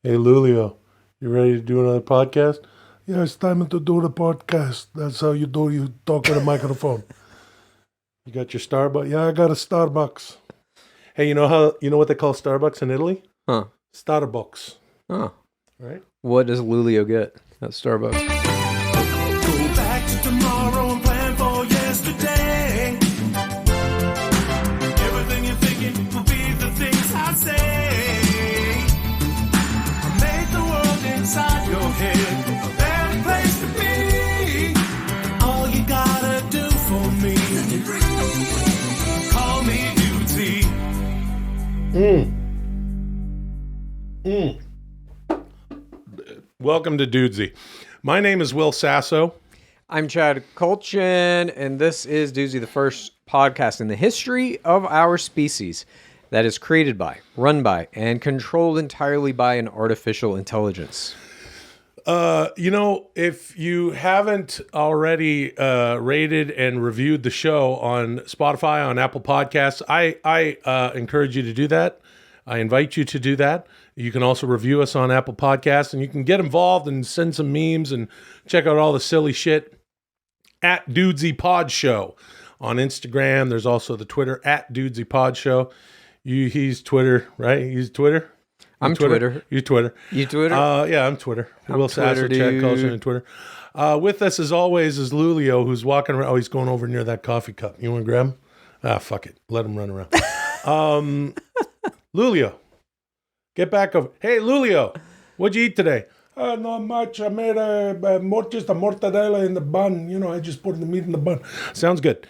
Hey, Lulio, you ready to do another podcast? Yeah, it's time to do the podcast. That's how you do. You talk on a microphone. You got your Starbucks? Yeah, I got a Starbucks. Hey, you know what they call Starbucks in Italy? Huh. Starbucks. Oh. Right? What does Lulio get at Starbucks? Go back to tomorrow and plan for yesterday. Everything you're thinking will be the things I say. Make the world inside your head a better place to be. All you gotta do for me, call me Dudesy. Welcome to Dudesy. My name is Will Sasso. I'm Chad Kultgen, and this is Dudesy, the first podcast in the history of our species that is created by, run by, and controlled entirely by an artificial intelligence. If you haven't already rated and reviewed the show on Spotify, on Apple Podcasts, I encourage you to do that. I invite you to do that. You can also review us on Apple Podcasts, and you can get involved and send some memes and check out all the silly shit at Dudesy Pod Show on Instagram. There's also the Twitter at Dudesy Pod Show. He's Twitter, right? He's Twitter. I'm Twitter. You Twitter. You Twitter? Yeah, I'm Twitter. I'm Will Sasso, Twitter, Chad dude. Culture, and Twitter. With us, as always, is Lulio, who's walking around. Oh, he's going over near that coffee cup. You want to grab him? Ah, fuck it. Let him run around. Lulio, get back over. Hey, Lulio, what'd you eat today? Not much. I made just a mortadella in the bun. You know, I just put the meat in the bun. Sounds good.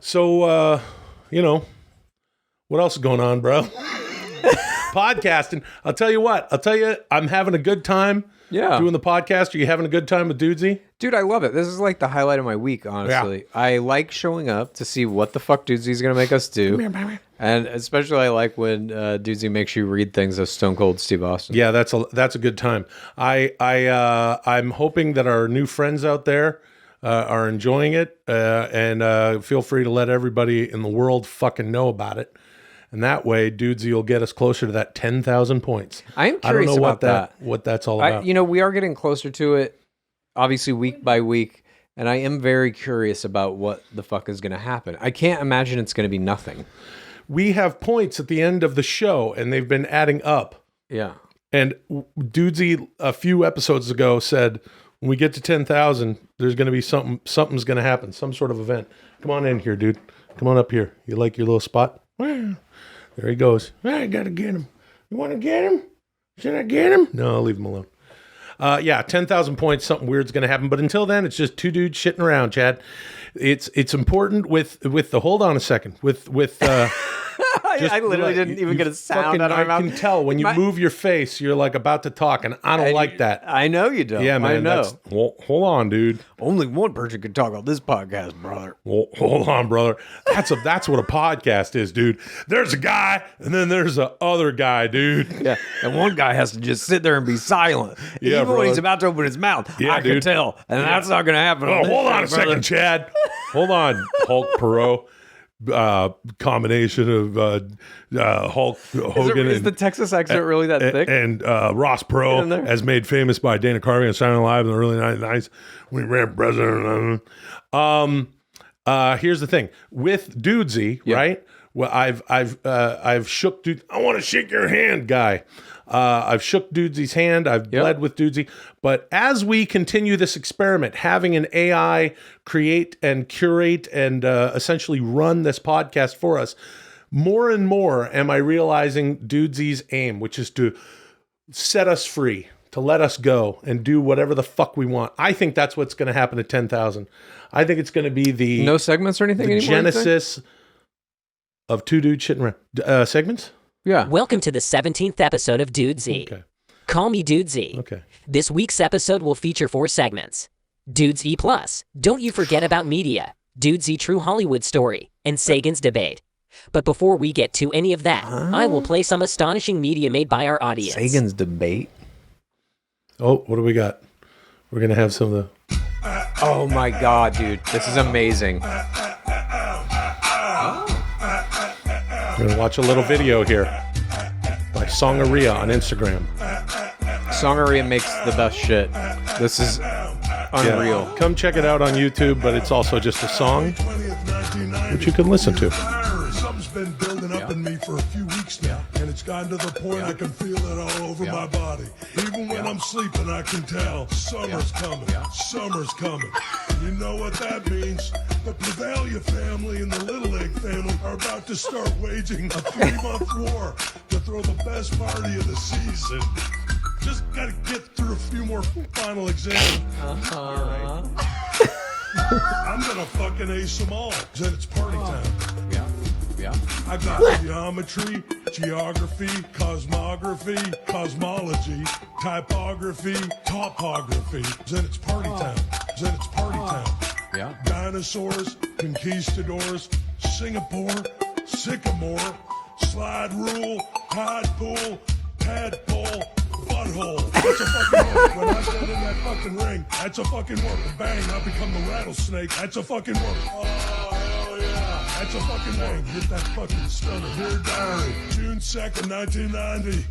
So, what else is going on, bro? Podcasting. I'll tell you, I'm having a good time doing the podcast. Are you having a good time with Dudesy? Dude, I love it. This is like the highlight of my week, honestly. Yeah. I like showing up to see what the fuck Dudesy's going to make us do. And especially I like when Dudesy makes you read things of Stone Cold Steve Austin. Yeah, that's a good time. I'm hoping that our new friends out there are enjoying it, and feel free to let everybody in the world fucking know about it. And that way, Dudesy will get us closer to that 10,000 points. I am curious about that. What that's all about. We are getting closer to it, obviously week by week, and I am very curious about what the fuck is going to happen. I can't imagine it's going to be nothing. We have points at the end of the show, and they've been adding up. Yeah. And Dudesy a few episodes ago said, when we get to 10,000, there's going to be something's going to happen, some sort of event. Come on in here, dude. Come on up here. You like your little spot? There he goes. I got to get him. You want to get him? Should I get him? No, I'll leave him alone. 10,000 points, something weird's going to happen. But until then, it's just two dudes shitting around, Chad. It's important with the, hold on a second, with I literally didn't even get a sound out of my mouth. I can tell when you move your face, you're like about to talk, and I don't like that. I know you don't. Yeah, man. I know. Hold on, dude. Only one person can talk on this podcast, brother. Hold on, brother. That's what a podcast is, dude. There's a guy, and then there's a other guy, dude. Yeah, and one guy has to just sit there and be silent. Yeah, even when he's about to open his mouth. Yeah, I dude. can tell, and that's not going to happen. Oh, on this hold on show, a second, brother. Chad. Hold on, Hulk Perot. Combination of Hulk Hogan Is the Texas accent really that thick? and Ross Perot, as made famous by Dana Carvey on Saturday Night Live in the early 1990s when he ran president. Here's the thing with Dudesy, right? Well, I've shook dude. I want to shake your hand, guy. I've shook Dudesy's hand. I've bled with Dudesy. But as we continue this experiment, having an AI create and curate and essentially run this podcast for us, more and more am I realizing Dudesy's aim, which is to set us free, to let us go and do whatever the fuck we want. I think that's what's going to happen at 10,000. I think it's going to be the no segments or anything the anymore? genesis of two dudes shitting around. Segments? Yeah. Welcome to the 17th episode of Dudesy. Okay. Call me Dudesy. Okay. This week's episode will feature 4 segments. Dudesy Plus, Don't You Forget About Media, Dudesy True Hollywood Story, and Sagan's Debate. But before we get to any of that, I will play some astonishing media made by our audience. Sagan's Debate? Oh, what do we got? We're going to have some of the... Oh my God, dude. This is amazing. We're going to watch a little video here by Songaria on Instagram. Songaria makes the best shit. This is unreal. Yeah. Come check it out on YouTube, but it's also just a song which you can listen to. Something's been building up in me for a few weeks now, and it's gotten to the point I can feel it all over my body. Even when I'm sleeping, I can tell summer's coming. Summer's coming. You know what that means? The Prevalia family and the Little Egg family are about to start waging a 3-month war to throw the best party of the season. Just gotta get through a few more final exams. All right. I'm gonna fucking ace them all. Then it's party time. Yeah. I got geometry, geography, cosmography, cosmology, typography, topography. Then it's party time. Then it's party time. Yeah. Dinosaurs, conquistadors, Singapore, sycamore, slide rule, tide pool, tadpole, butthole. That's a fucking work. When I get in that fucking ring, that's a fucking work. Bang, I become the rattlesnake. That's a fucking work. Oh, hell yeah. That's a fucking bang. Hit that fucking stunner. Dear Diary, June 2nd, 1990.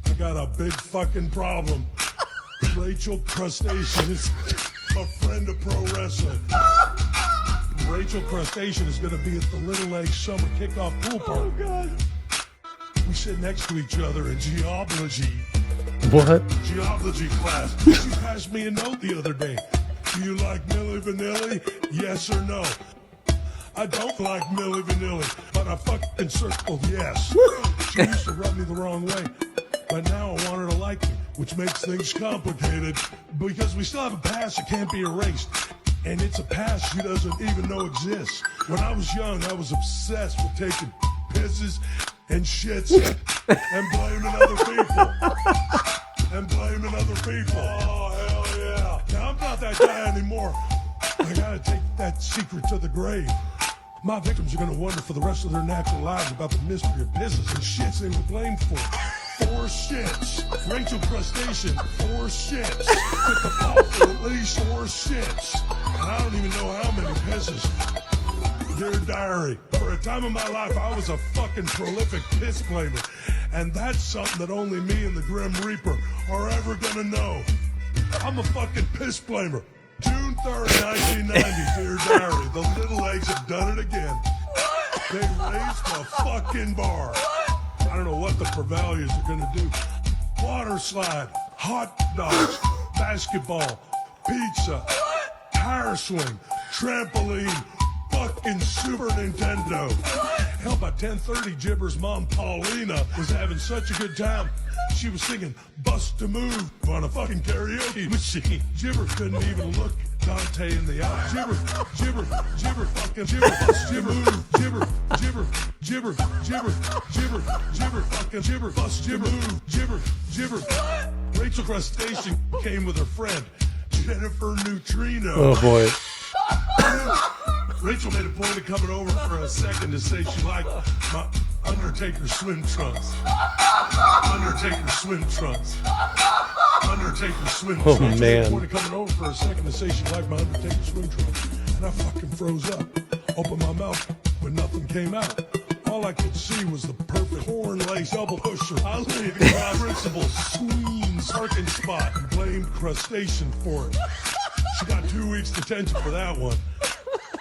I got a big fucking problem. Rachel Crustacean is a friend of pro wrestling. Rachel Crustacean is going to be at the Little Egg Summer Kickoff Pool Party. Oh, God. We sit next to each other in geology. What? Geology class. She passed me a note the other day. Do you like Milli Vanilli? Yes or no? I don't like Milli Vanilli, but I fucking circled yes. She used to rub me the wrong way, but now I want her to like me, which makes things complicated because we still have a past that can't be erased. And it's a past she doesn't even know exists. When I was young, I was obsessed with taking pisses and shits and blaming other people. Oh, hell yeah. Now, I'm not that guy anymore. I gotta take that secret to the grave. My victims are gonna wonder for the rest of their natural lives about the mystery of pisses and shits they were blamed for. 4 shits. Rachel Crustacean, 4 shits. With the fault for at least 4 shits. And I don't even know how many pisses. Dear Diary, for a time in my life, I was a fucking prolific piss blamer. And that's something that only me and the Grim Reaper are ever gonna know. I'm a fucking piss blamer. June 3rd, 1990, Dear Diary, the Little Eggs have done it again. They raised the fucking bar. I don't know what the Prevalias are gonna do. Water slide, hot dogs, basketball, pizza, tire swing, trampoline, fucking Super Nintendo. Hell, by 10:30, Jibber's mom, Paulina, was having such a good time. She was singing Bust a Move on a fucking karaoke machine. Jibber couldn't even look Dante in the eye. Jibber, fucking Jibber, bust your move. Jibber, fucking Jibber, bust your move. Jibber. Rachel Crustacean came with her friend, Jennifer Neutrino. Oh, boy. Rachel made a point of coming over for a second to say she liked my Undertaker swim trunks. Oh, She made a man. point of coming over for a second to say she liked my Undertaker swim trunks. And I fucking froze up. Opened my mouth, but nothing came out. All I could see was the perfect horn-lace double pusher. I laid my principal Sween's parking spot and blamed Crustacean for it. She got 2 weeks detention for that one.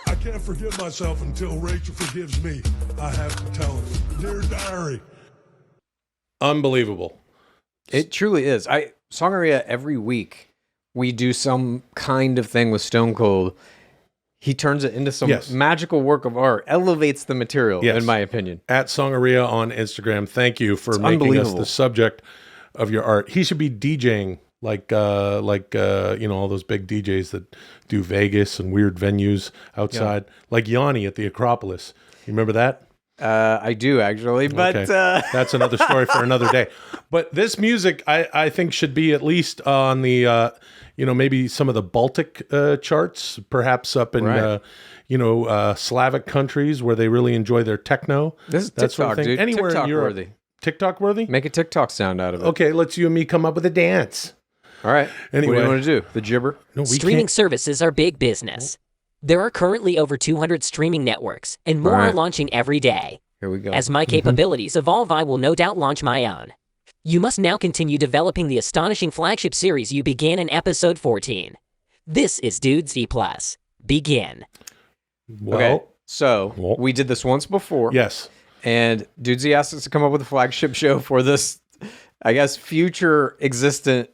I can't forgive myself until Rachel forgives me. I have to tell her. Dear Diary. Unbelievable. It truly is. Songaria, every week, we do some kind of thing with Stone Cold. He turns it into some magical work of art, elevates the material, in my opinion. At Songaria on Instagram, thank you for making us the subject of your art. He should be DJing like all those big DJs that do Vegas and weird venues outside, like Yanni at the Acropolis. You remember that? I do, actually, but okay. That's another story for another day. But this music, I think, should be at least on the, maybe some of the Baltic charts, perhaps up in, Slavic countries where they really enjoy their techno. This is that TikTok, sort of thing. dude. Anywhere TikTok in Europe. worthy. TikTok worthy? Make a TikTok sound out of it. Okay, let's you and me come up with a dance. All right. Anyway. What do you want to do? The gibber? No, we Streaming can't. services are big business. There are currently over 200 streaming networks, and more are launching every day. Here we go. As my capabilities evolve, I will no doubt launch my own. You must now continue developing the astonishing flagship series you began in episode 14. This is Dudesy Plus. Begin. Well, Okay, so we did this once before. yes. And Dudesy asked us to come up with a flagship show for this, I guess, future existent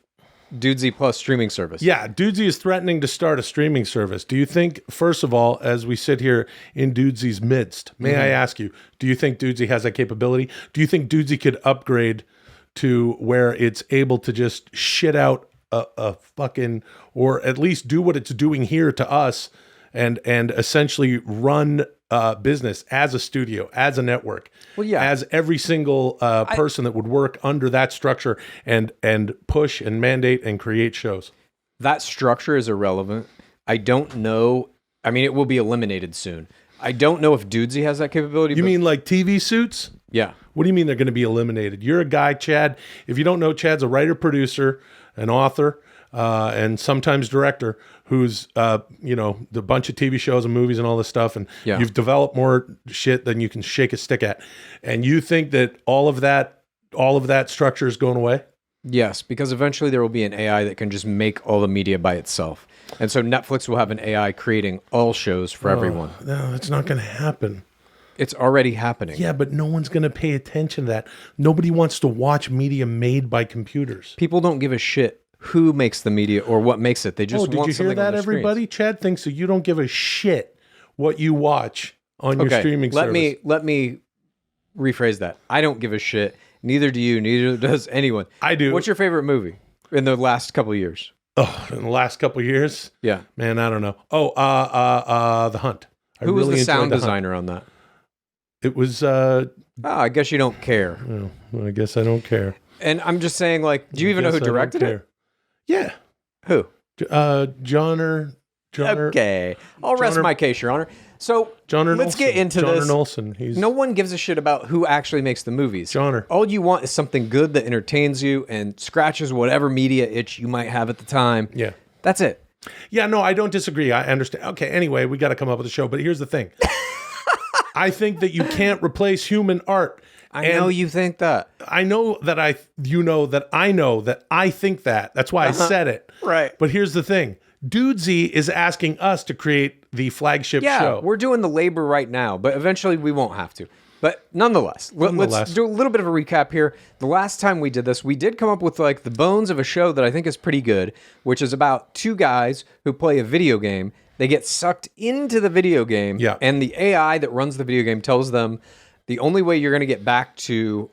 Dudesy Plus streaming service. Yeah, Dudesy is threatening to start a streaming service. Do you think, first of all, as we sit here in Dudesy's midst, may I ask you, do you think Dudesy has that capability? Do you think Dudesy could upgrade to where it's able to just shit out a fucking, or at least do what it's doing here to us and essentially run business as a studio, as a network, as every single person that would work under that structure and push and mandate and create shows? That structure is irrelevant. I don't know. I mean, it will be eliminated soon. I don't know if Dudesy has that capability. You mean like TV suits? Yeah. What do you mean they're going to be eliminated? You're a guy, Chad. If you don't know, Chad's a writer, producer, an author, and sometimes director who's, the bunch of TV shows and movies and all this stuff. And you've developed more shit than you can shake a stick at. And you think that all of that structure is going away? Yes, because eventually there will be an AI that can just make all the media by itself. And so Netflix will have an AI creating all shows for everyone. No, that's not going to happen. It's already happening. Yeah, but no one's going to pay attention to that. Nobody wants to watch media made by computers. People don't give a shit who makes the media or what makes it. They just did want you hear something on that, their everybody? screens. Chad thinks that you don't give a shit what you watch on your streaming service. Let me rephrase that. I don't give a shit. Neither do you. Neither does anyone. I do. What's your favorite movie in the last couple of years? Oh, in the last couple of years? Yeah. Man, I don't know. The Hunt. Who was the enjoyed sound The Hunt. designer on that? It was, I guess you don't care. I guess I don't care. And I'm just saying, like, do you even know who directed it? Yeah. Who? Johnner. Okay. I'll rest my case, Your Honor. So let's get into this. Johnner Olson. No one gives a shit about who actually makes the movies. Johnner. All you want is something good that entertains you and scratches whatever media itch you might have at the time. Yeah. That's it. Yeah, no, I don't disagree. I understand. Okay, anyway, we got to come up with a show. But here's the thing. I think that you can't replace human art. I know you think that. I know that I think that. That's why I said it. Right. But here's the thing. Dudesy is asking us to create the flagship show. We're doing the labor right now, but eventually we won't have to. But nonetheless, let's do a little bit of a recap here. The last time we did this, we did come up with like the bones of a show that I think is pretty good, which is about two guys who play a video game. They get sucked into the video game, and the AI that runs the video game tells them the only way you're going to get back to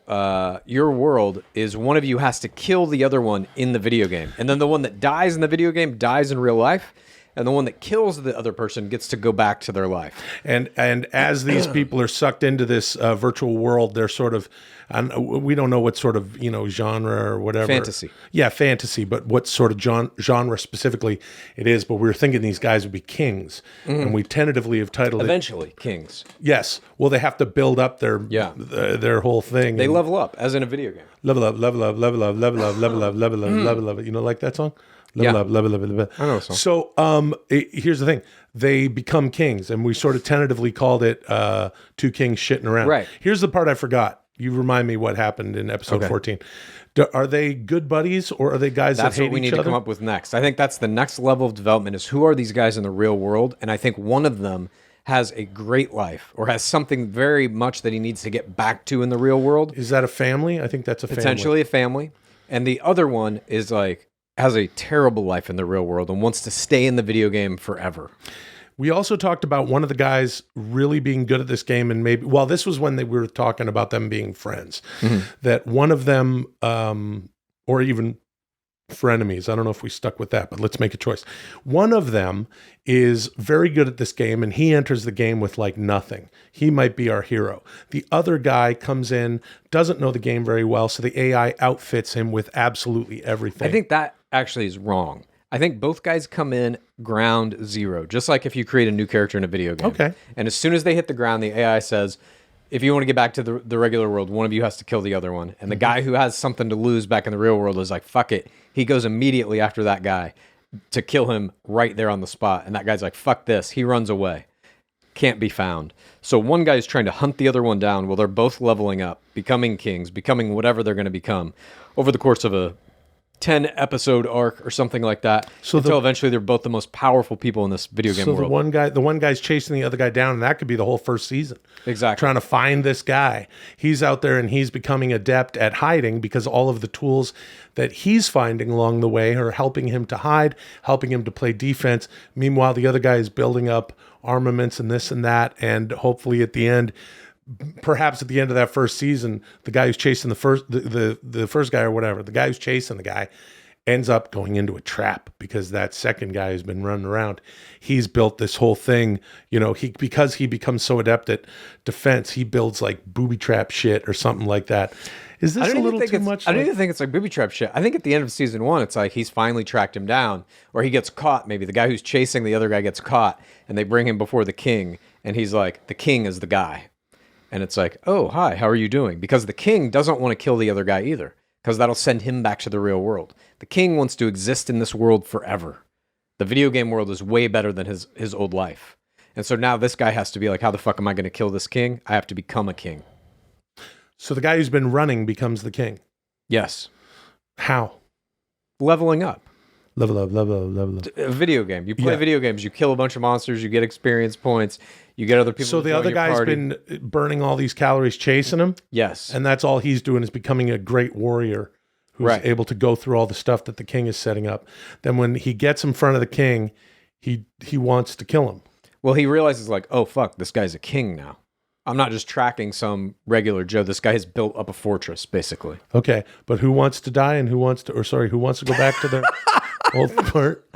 your world is one of you has to kill the other one in the video game. And then the one that dies in the video game dies in real life. And the one that kills the other person gets to go back to their life. And as these people are sucked into this virtual world, they're sort of, we don't know what sort of, genre or whatever. Fantasy. Yeah, fantasy, but what sort of genre specifically it is. But we were thinking these guys would be kings. And we tentatively have titled Eventually, kings. Yes. Well, they have to build up their whole thing. They level up, as in a video game. Level up, level up, level up, level up, level up, level up, level up. You know, like that song? Level up, level up, level up. I know the song. So here's the thing. They become kings, and we sort of tentatively called it Two Kings Shitting Around. Right. Here's the part I forgot. You remind me what happened in episode 14. Are they good buddies, or are they guys that hate each other? That's what we need to come up with next. I think that's the next level of development is who are these guys in the real world? And I think one of them has a great life or has something very much that he needs to get back to in the real world. Is that a family? I think that's a family. Potentially a family. And the other one is like, has a terrible life in the real world and wants to stay in the video game forever. We also talked about one of the guys really being good at this game, and maybe, well, this was when we were talking about them being friends, that one of them, or even frenemies, I don't know if we stuck with that, but let's make a choice. One of them is very good at this game, and he enters the game with like nothing. He might be our hero. The other guy comes in, doesn't know the game very well, so the AI outfits him with absolutely everything. I think that actually is wrong. I think both guys come in ground zero, just like if you create a new character in a video game. Okay. And as soon as they hit the ground, the AI says, if you want to get back to the regular world, one of you has to kill the other one. And the guy who has something to lose back in the real world is like, fuck it. He goes immediately after that guy to kill him right there on the spot. And that guy's like, fuck this. He runs away. can't be found. So one guy's trying to hunt the other one down while they're both leveling up, becoming kings, becoming whatever they're going to become over the course of a 10-episode arc or something like that. So until eventually they're both the most powerful people in this video game world. So the one guy's chasing the other guy down, and that could be the whole first season. Exactly. Trying to find this guy. He's out there and he's becoming adept at hiding because all of the tools that he's finding along the way are helping him to hide, helping him to play defense. Meanwhile, the other guy is building up armaments and this and that, and hopefully at the end, perhaps at the end of that first season, the guy who's chasing the first guy or whatever, the guy who's chasing the guy ends up going into a trap because that second guy who's been running around, he's built this whole thing, because he becomes so adept at defense, he builds like booby trap shit or something like that. Is this a little too much? I don't even think it's like booby trap shit. I think at the end of season 1, it's like he's finally tracked him down, or he gets caught. Maybe the guy who's chasing the other guy gets caught, and they bring him before the king, and he's like, the king is the guy. And it's like, oh, hi, how are you doing? Because the king doesn't want to kill the other guy either, because that'll send him back to the real world. The king wants to exist in this world forever. The video game world is way better than his old life. And so now this guy has to be like, how the fuck am I going to kill this king? I have to become a king. So the guy who's been running becomes the king. Yes. How? Leveling up. Level up. A video game. You play video games. You kill a bunch of monsters. You get experience points. You get other people. So the other guy's been burning all these calories chasing him? Yes. And that's all he's doing is becoming a great warrior who's able to go through all the stuff that the king is setting up. Then when he gets in front of the king, he wants to kill him. Well, he realizes like, oh, fuck, this guy's a king now. I'm not just tracking some regular Joe. This guy has built up a fortress, basically. Okay, but who wants to die and who wants to go back to their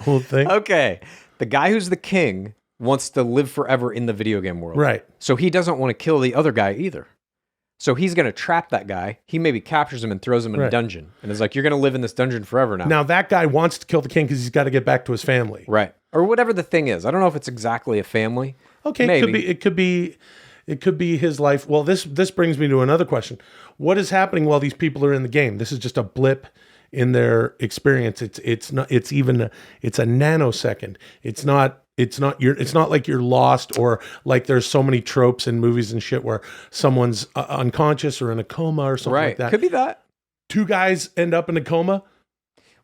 whole thing? Okay, the guy who's the king wants to live forever in the video game world. Right. So he doesn't want to kill the other guy either. So he's going to trap that guy. He maybe captures him and throws him in a dungeon. And is like, you're going to live in this dungeon forever now. Now that guy wants to kill the king because he's got to get back to his family. Right. Or whatever the thing is. I don't know if it's exactly a family. Okay, maybe. It could be his life. Well, this brings me to another question. What is happening while these people are in the game? This is just a blip in their experience. It's a nanosecond. It's not like you're lost, or like there's so many tropes in movies and shit where someone's unconscious or in a coma or something like that. Could be that. Two guys end up in a coma.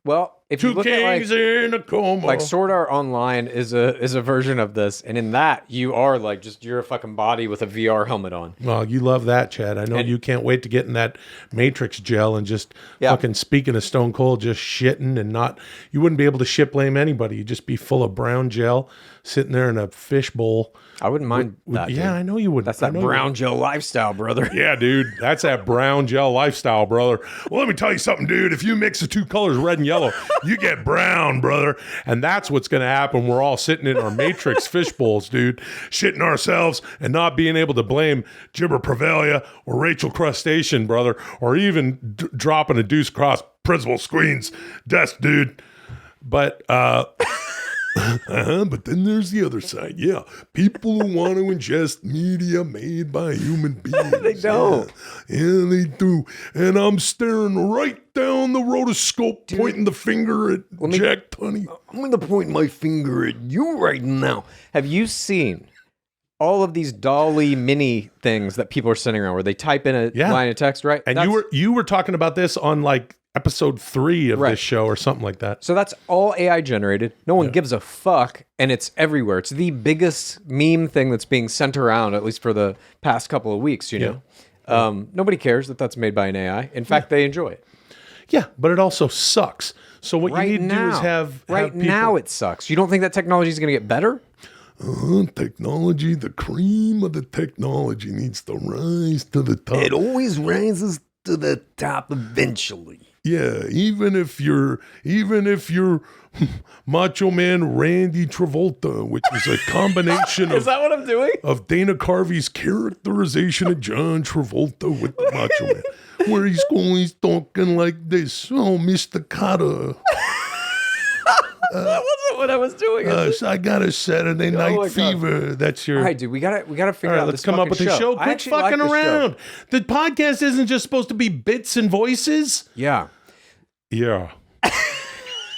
Well, if you look at kings in a coma, like Sword Art Online is a version of this, and in that you are like you're a fucking body with a VR helmet on. Well, you love that, Chad. I know you can't wait to get in that Matrix gel and just fucking, speaking of Stone Cold, just shitting and not. You wouldn't be able to shit blame anybody. You'd just be full of brown gel, sitting there in a fish bowl. I wouldn't mind that. Yeah, dude. I know you would. That's that brown gel lifestyle, brother. Yeah, dude. That's that brown gel lifestyle, brother. Well, let me tell you something, dude. If you mix the two colors, red and yellow, you get brown, brother. And that's what's going to happen. We're all sitting in our Matrix fish bowls, dude, shitting ourselves and not being able to blame Gibber Prevalia or Rachel Crustacean, brother, or even dropping a deuce across Principal Squeen's desk, dude. But, but then there's the other side. Yeah. People who want to ingest media made by human beings. They don't. Yeah, they do. And I'm staring right down the rotoscope, pointing the finger at Jack Tunney. I'm going to point my finger at you right now. Have you seen all of these Dolly mini things that people are sending around where they type in a line of text, right? And you were talking about this on like episode 3 of this show or something like that. So that's all AI generated. No one gives a fuck, and it's everywhere. It's the biggest meme thing that's being sent around, at least for the past couple of weeks, you know? Nobody cares that that's made by an AI. In fact, they enjoy it. Yeah, but it also sucks. So what you need to do is have people... now it sucks. You don't think that technology is going to get better? Technology, the cream of the technology needs to rise to the top. It always rises to the top eventually. Yeah, even if you're Macho Man Randy Travolta, which is a combination Is that what I'm doing? of Dana Carvey's characterization of John Travolta with the Macho Man, where he's always talking like this. Oh, Mr. Cotter. That wasn't what I was doing. I got a Saturday Night Fever. That's your... All right, dude, we gotta figure out let's this come up with fucking a show. Quit fucking around. The podcast isn't just supposed to be bits and voices. Yeah. Yeah.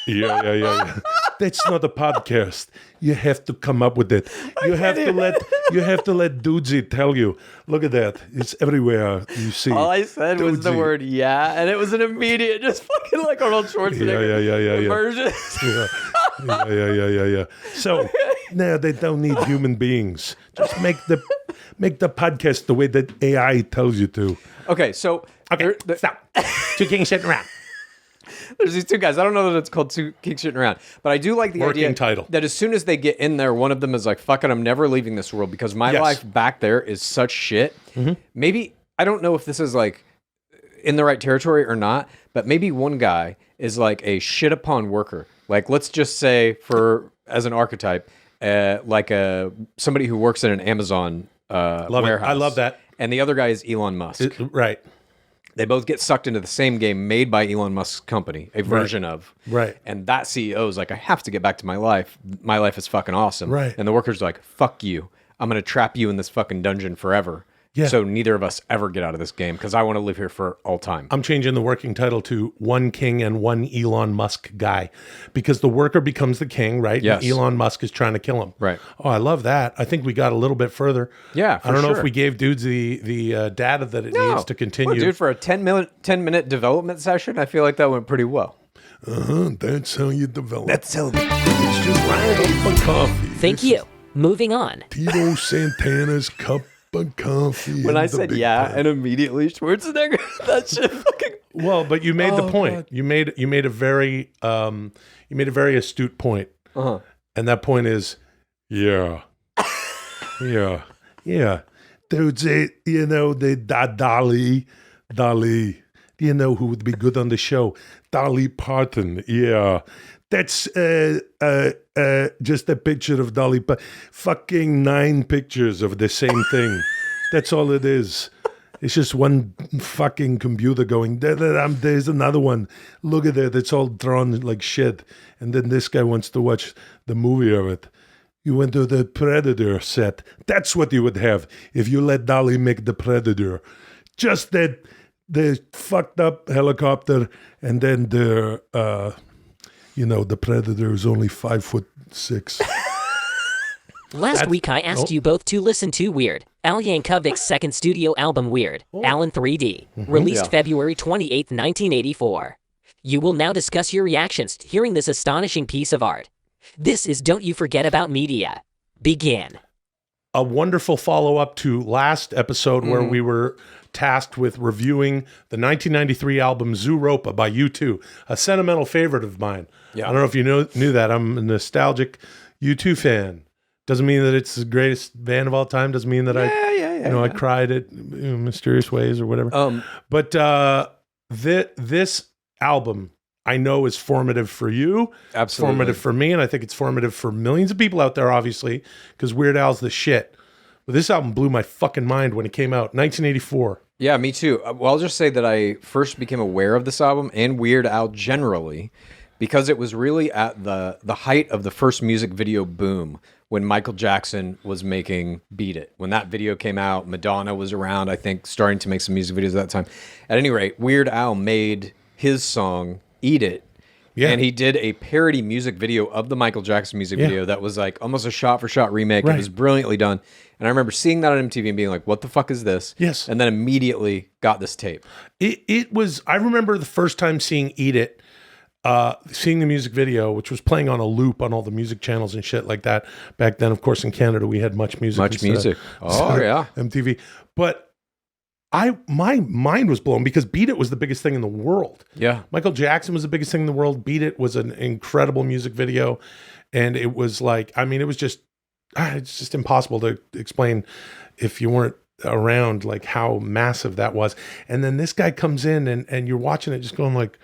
Yeah. That's not a podcast. You have to come up with it. You have to let Dudesy tell you. Look at that. It's everywhere. You see. All I said was the Dudesy. word "yeah," and it was an immediate, just fucking like Arnold Schwarzenegger Yeah. version. Yeah. So now they don't need human beings. Just make the podcast the way that AI tells you to. Okay, so Okay, stop. Two kings sitting around. there's these two guys. I don't know that it's called Two Kings Shitting Around, but I do like the Working idea title. that as soon as they get in there, one of them is like, fuck it, I'm never leaving this world because my Yes. life back there is such shit. Maybe, I don't know if this is like in the right territory or not, but maybe one guy is like a shit upon worker. Like, let's just say as an archetype, like somebody who works in an Amazon warehouse. I love that. And the other guy is Elon Musk. Right. They both get sucked into the same game made by Elon Musk's company, a version of. Right. And that CEO is like, I have to get back to my life. My life is fucking awesome. Right. And the worker's like, fuck you. I'm going to trap you in this fucking dungeon forever. Yeah. So neither of us ever get out of this game because I want to live here for all time. I'm changing the working title to One King and One Elon Musk Guy because the worker becomes the king, right? Yes. And Elon Musk is trying to kill him. Right. Oh, I love that. I think we got a little bit further. Yeah, for I don't know sure. if we gave dudes the data that it needs to continue. Well, dude, for a 10-minute development session, I feel like that went pretty well. That's how you develop. That's how It's just right cup of coffee. Thank you. Moving on. Tito Santana's cup of coffee. when in I the said big yeah, pot. and immediately Schwarzenegger, that shit fucking. Well, but you made the point. God. You made a very astute point. And that point is, yeah. Dudes, Dolly. Do you know who would be good on the show? Dolly Parton. Yeah. That's just a picture of Dolly Parton. Fucking 9 pictures of the same thing. That's all it is. It's just one fucking computer going, there's another one. Look at that. It's all drawn like shit. And then this guy wants to watch the movie of it. You went to the Predator set. That's what you would have if you let Dolly make the Predator. Just the fucked up helicopter and then the Predator is only 5'6". Last week I asked you both to listen to Weird, Al Yankovic's second studio album Weird, Al in 3D, released February 28, 1984. You will now discuss your reactions to hearing this astonishing piece of art. This is Don't You Forget About Media. Begin. A wonderful follow-up to last episode where we were tasked with reviewing the 1993 album Zooropa by U2, a sentimental favorite of mine. Yeah. I don't know if you knew that. I'm a nostalgic U2 fan. Doesn't mean that it's the greatest band of all time. Doesn't mean that I cried at mysterious ways or whatever. But this album I know is formative for you. Absolutely. Formative for me, and I think it's formative for millions of people out there, obviously, because Weird Al's the shit. But this album blew my fucking mind when it came out, 1984. Yeah, me too. Well, I'll just say that I first became aware of this album and Weird Al generally because it was really at the height of the first music video boom when Michael Jackson was making Beat It. When that video came out, Madonna was around, I think, starting to make some music videos at that time. At any rate, Weird Al made his song Eat It. Yeah. And he did a parody music video of the Michael Jackson music video that was like almost a shot-for-shot remake. Right. It was brilliantly done. And I remember seeing that on MTV and being like, what the fuck is this? Yes. And then immediately got this tape. It was, I remember the first time seeing Eat It, seeing the music video, which was playing on a loop on all the music channels and shit like that. Back then, of course, in Canada, we had Much Music. Much Music. Oh, yeah. MTV. But my mind was blown because Beat It was the biggest thing in the world. Yeah. Michael Jackson was the biggest thing in the world. Beat It was an incredible music video. And it was like, I mean, it was just, it's just impossible to explain if you weren't around, like how massive that was. And then this guy comes in and you're watching it just going like,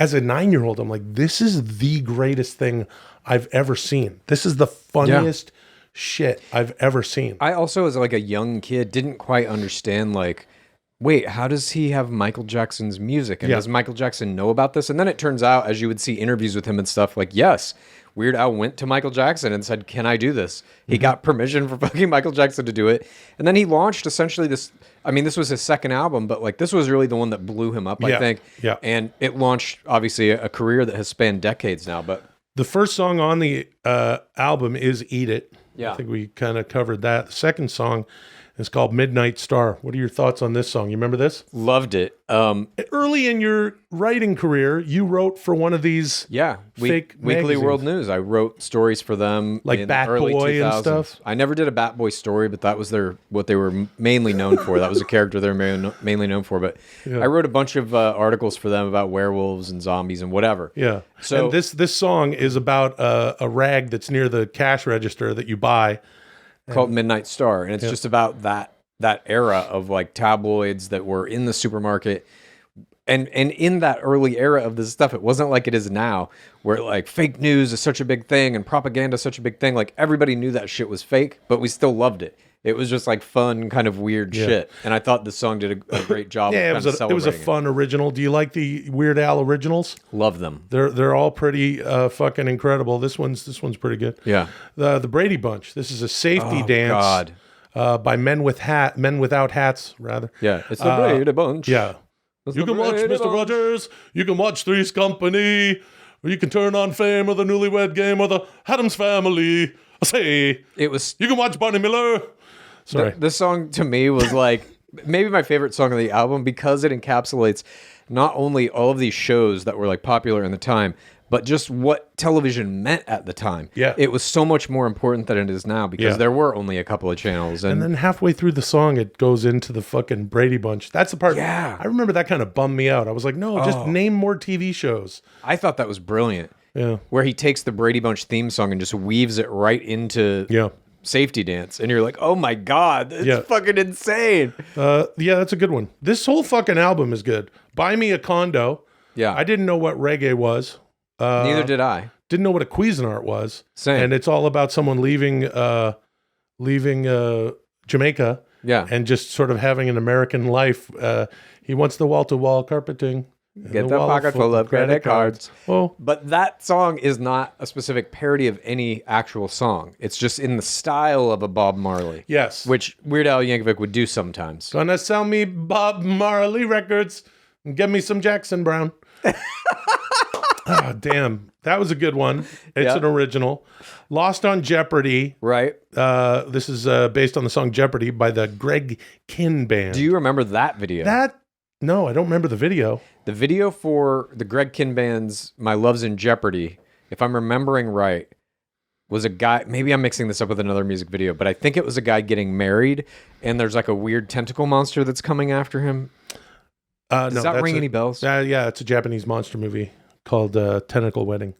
as a 9-year-old, I'm like, this is the greatest thing I've ever seen. This is the funniest shit I've ever seen. I also, as like a young kid, didn't quite understand like, wait, how does he have Michael Jackson's music? And does Michael Jackson know about this? And then it turns out, as you would see interviews with him and stuff, like, yes, Weird Al went to Michael Jackson and said, can I do this? He got permission for fucking Michael Jackson to do it. And then he launched essentially this, I mean, this was his second album, but like this was really the one that blew him up, I think. Yeah. And it launched, obviously, a career that has spanned decades now. But The first song on the album is Eat It. Yeah. I think we kind of covered that. The second song is called Midnight Star. What are your thoughts on this song? You remember this? Loved it. Early in your writing career, you wrote for one of these fake Weekly magazines. World News. I wrote stories for them, Like in Bat the early Boy 2000s. and stuff? I never did a Bat Boy story, but that was what they were mainly known for. That was a character they're mainly known for. But I wrote a bunch of articles for them about werewolves and zombies and whatever. Yeah. So and this song is about a rag that's near the cash register that you buy. called Midnight Star, and it's just about that era of like tabloids that were in the supermarket. And in that early era of this stuff, it wasn't like it is now, where like fake news is such a big thing and propaganda is such a big thing. Like everybody knew that shit was fake, but we still loved it. It was just like fun, kind of weird shit. And I thought the song did a great job. Yeah, of it was a celebrating fun original. Do you like the Weird Al originals? Love them. They're all pretty fucking incredible. This one's pretty good. Yeah. The Brady Bunch. This is a safety dance by men without hats, rather. Yeah, it's the Brady Bunch. Yeah. It's You the can watch Brady Mr. Bunch. Rogers. You can watch Three's Company. Or you can turn on Fame or the Newlywed Game or the Addams Family. I say. It was You can watch Barney Miller. Sorry. This song to me was like maybe my favorite song on the album because it encapsulates not only all of these shows that were like popular in the time, but just what television meant at the time. Yeah. It was so much more important than it is now because there were only a couple of channels. And then halfway through the song, it goes into the fucking Brady Bunch. That's the part. Yeah. I remember that kind of bummed me out. I was like, no, just name more TV shows. I thought that was brilliant. Yeah. Where he takes the Brady Bunch theme song and just weaves it right into Safety Dance. And you're like, oh my God, it's fucking insane. Yeah, that's a good one. This whole fucking album is good. Buy Me a Condo. Yeah. I didn't know what reggae was. Neither did I. Didn't know what a Cuisinart was. Same. And it's all about someone leaving Jamaica. Yeah. And just sort of having an American life. He wants the wall-to-wall carpeting. Get the pocket full of credit cards. Oh, But that song is not a specific parody of any actual song. It's just in the style of a Bob Marley. yes. Which Weird Al Yankovic would do sometimes. Gonna sell me Bob Marley records and get me some Jackson Brown. Oh, damn. That was a good one. It's an original. Lost on Jeopardy. Right? This is based on the song Jeopardy by the Greg Kihn Band. Do you remember that video? No, I don't remember the video. The video for the Greg Kihn Band's My Love's in Jeopardy, if I'm remembering right, was a guy, maybe I'm mixing this up with another music video, but I think it was a guy getting married and there's like a weird tentacle monster that's coming after him. Does that ring any bells? Yeah, it's a Japanese monster movie called Tentacle Wedding.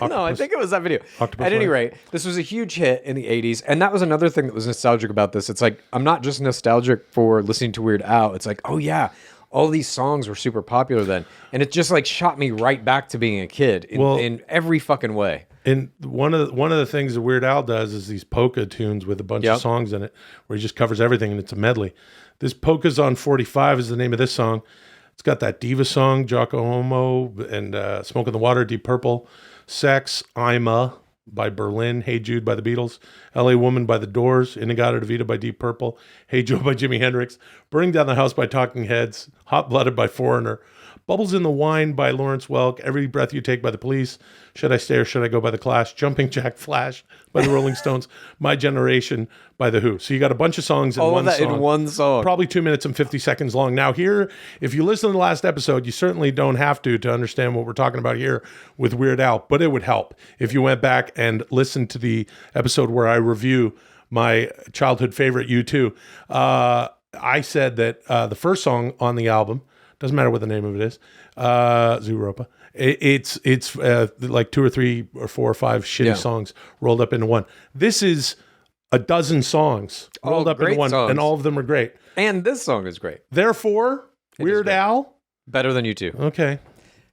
No, I think it was that video. Octopus At any Wedding. rate, this was a huge hit in the 80s. And that was another thing that was nostalgic about this. It's like, I'm not just nostalgic for listening to Weird Al. It's like, oh yeah, all these songs were super popular then. And it just like shot me right back to being a kid in every fucking way. And one of the things that Weird Al does is these polka tunes with a bunch of songs in it, where he just covers everything and it's a medley. This Polka's on 45 is the name of this song. It's got that diva song, Jocko Homo, and Smoke in the Water, Deep Purple, Sex, I'm a by Berlin, Hey Jude by the Beatles, LA Woman by the Doors, Inagata Vita by Deep Purple, Hey Joe by Jimi Hendrix, Burning Down the House by Talking Heads, Hot Blooded by Foreigner, Bubbles in the Wine by Lawrence Welk, Every Breath You Take by the Police, Should I Stay or Should I Go by the Clash, Jumping Jack Flash by the Rolling Stones, My Generation by the Who. So you got a bunch of songs in All one of that song. in one song. Probably 2 minutes and 50 seconds long. Now here, if you listen to the last episode, you certainly don't have to understand what we're talking about here with Weird Al, but it would help if you went back and listened to the episode where I review my childhood favorite U2. I said that the first song on the album, doesn't matter what the name of it is, Zooropa. It's like 2 or 3 or 4 or 5 shitty songs rolled up into one. This is a dozen songs rolled up into great one, songs. and all of them are great. And this song is great. Therefore, Weird great. Al. Better than you two. Okay.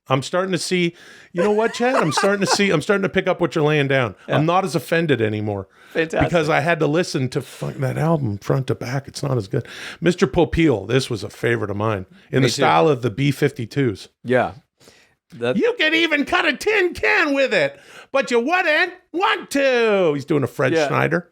I'm starting to see, you know what, Chad? I'm starting to pick up what you're laying down. I'm not as offended anymore. Fantastic. Because I had to listen to that album front to back. It's not as good. Mr. Popeil, this was a favorite of mine. In the too. style of the B-52s. Yeah. You could even cut a tin can with it, but you wouldn't want to. He's doing a Fred Schneider.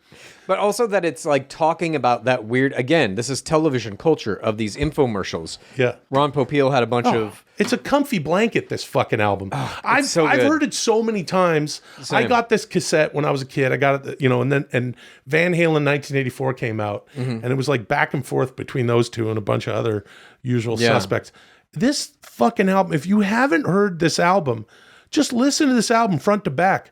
But also that it's like talking about that weird, again, this is television culture of these infomercials. Yeah. Ron Popeil had a bunch of... It's a comfy blanket, this fucking album. I've so good. heard it so many times. I got this cassette when I was a kid. I got it, and Van Halen 1984 came out, and it was like back and forth between those two and a bunch of other usual suspects. This fucking album, if you haven't heard this album, just listen to this album front to back.